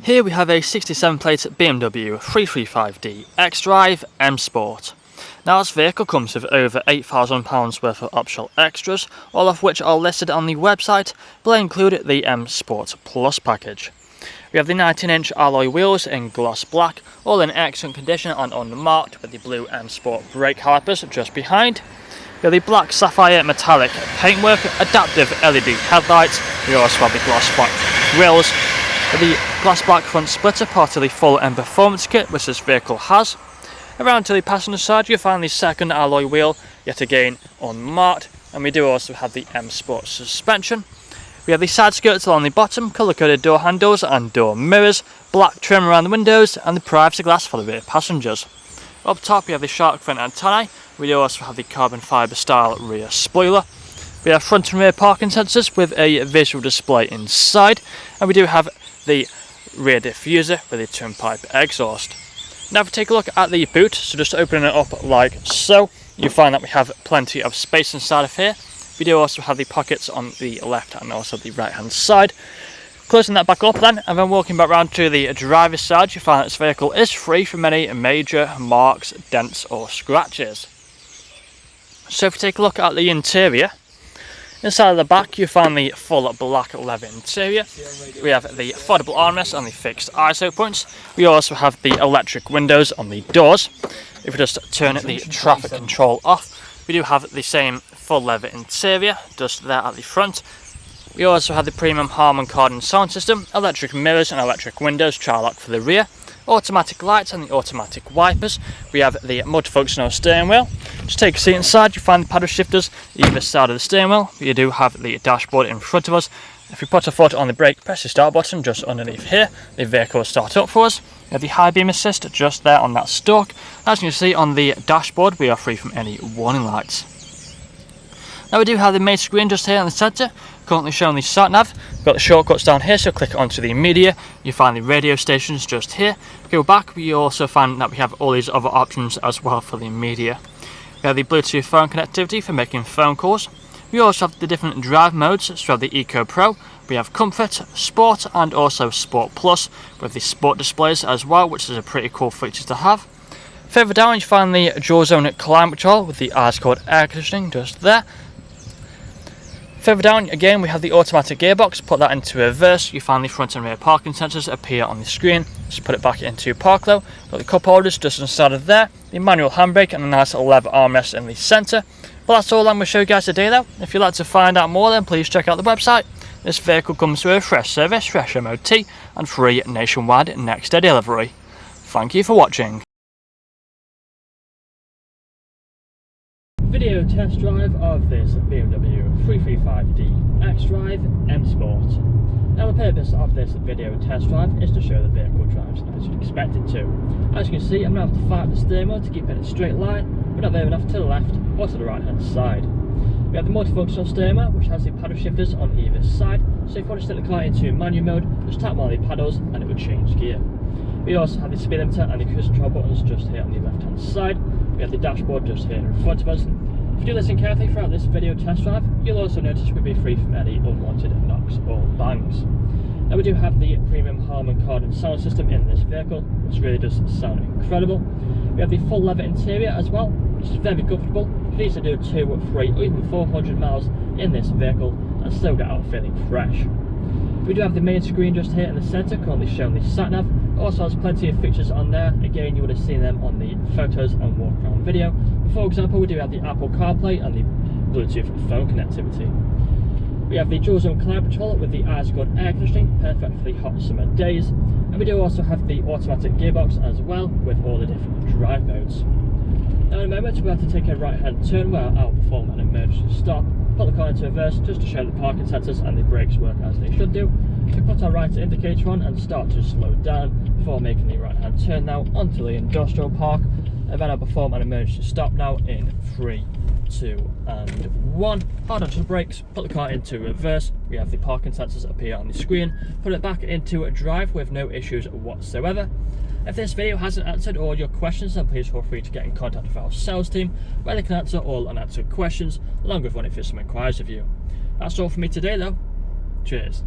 Here we have a 67 plate BMW 335D XDRIVE M Sport. Now this vehicle comes with over £8,000 worth of optional extras, all of which are listed on the website, but they include the M Sport Plus package. We have the 19-inch alloy wheels in gloss black, all in excellent condition and unmarked, with the blue M Sport brake calipers just behind. We have the black sapphire metallic paintwork, adaptive LED headlights. We also have the gloss black wheels. The glass black front splitter, part of the full M Performance kit which this vehicle has. Around to the passenger side you'll find the second alloy wheel, yet again unmarked, and we do also have the M Sport suspension. We have the side skirts along the bottom, colour coded door handles and door mirrors, black trim around the windows and the privacy glass for the rear passengers. Up top we have the shark front antennae. We do also have the carbon fibre style rear spoiler. We have front and rear parking sensors with a visual display inside, and we do have the rear diffuser with a twin pipe exhaust. Now if we take a look at the boot, so just opening it up like so, you find that we have plenty of space inside of here. We do also have the pockets on the left and also the right hand side. Closing that back up then, and then walking back round to the driver's side, you find that this vehicle is free from any major marks, dents or scratches. So if we take a look at the interior, inside of the back you find the full black leather interior. We have the foldable armrest and the fixed ISO points. We also have the electric windows on the doors. If we just turn the traffic control off, we do have the same full leather interior just there at the front. We also have the premium Harman Kardon sound system, electric mirrors and electric windows, child lock for the rear, automatic lights and the automatic wipers. We have the multifunctional steering wheel. Just take a seat inside, you find the paddle shifters either side of the steering wheel. You do have the dashboard in front of us. If we put a foot on the brake, press the start button just underneath here, the vehicle will start up for us. We have the high beam assist just there on that stalk. As you can see on the dashboard, we are free from any warning lights. Now we do have the main screen just here in the centre, currently showing the sat nav. We've got the shortcuts down here, so click onto the media. You find the radio stations just here. Go back, we also find that we have all these other options as well for the media. We have the Bluetooth phone connectivity for making phone calls. We also have the different drive modes, so the Eco Pro. We have Comfort, Sport and also Sport Plus with the Sport displays as well, which is a pretty cool feature to have. Further down you find the dual zone climate control with the ice cold air conditioning just there. Further down again we have the automatic gearbox. Put that into reverse, you find the front and rear parking sensors appear on the screen. Just put it back into park though. Got the cup holders just inside of there, the manual handbrake and a nice little leather armrest in the centre. Well, that's all I'm going to show you guys today though. If you'd like to find out more then please check out the website. This vehicle comes with a fresh service, fresh MOT and free nationwide next day delivery. Thank you for watching. Video test drive of this BMW 335D XDRIVE M Sport. Now the purpose of this video test drive is to show the vehicle drives as you'd expect it to. As you can see, I'm going to have to fight the steering wheel to keep it in a straight line, but not very enough to the left or to the right hand side. We have the multifunctional steering wheel which has the paddle shifters on either side, so if you want to set the car into manual mode, just tap one of the paddles and it will change gear. We also have the speed limiter and the cruise control buttons just here on the left hand side. We have the dashboard just here in front of us. If you do listen carefully throughout this video test drive, you'll also notice we'll be free from any unwanted knocks or bangs. Now we do have the premium Harman Kardon sound system in this vehicle, which really does sound incredible. We have the full leather interior as well, which is very comfortable. You can easily do 2, 3 or even 400 miles in this vehicle and still get out feeling fresh. We do have the main screen just here in the centre, currently showing the sat nav. Also has plenty of features on there. Again, you would have seen them on the photos and walk around video. For example, we do have the Apple CarPlay and the Bluetooth phone connectivity. We have the dual zone climate control with the ice cold air conditioning, perfect for the hot summer days. And we do also have the automatic gearbox as well with all the different drive modes. Now in a moment we're about to take a right hand turn where I'll perform an emergency stop. Put the car into reverse just to show the parking sensors and the brakes work as they should do. We put our right indicator on and start to slow down before making the right hand turn now onto the industrial park, and then I'll perform an emergency stop now in 3, 2 and 1. Hard onto the brakes, put the car into reverse. We have the parking sensors appear on the screen. Put it back into a drive with no issues whatsoever. If this video hasn't answered all your questions, then please feel free to get in contact with our sales team where they can answer all unanswered questions along with running through some inquiries of you. That's all from me today though. Cheers.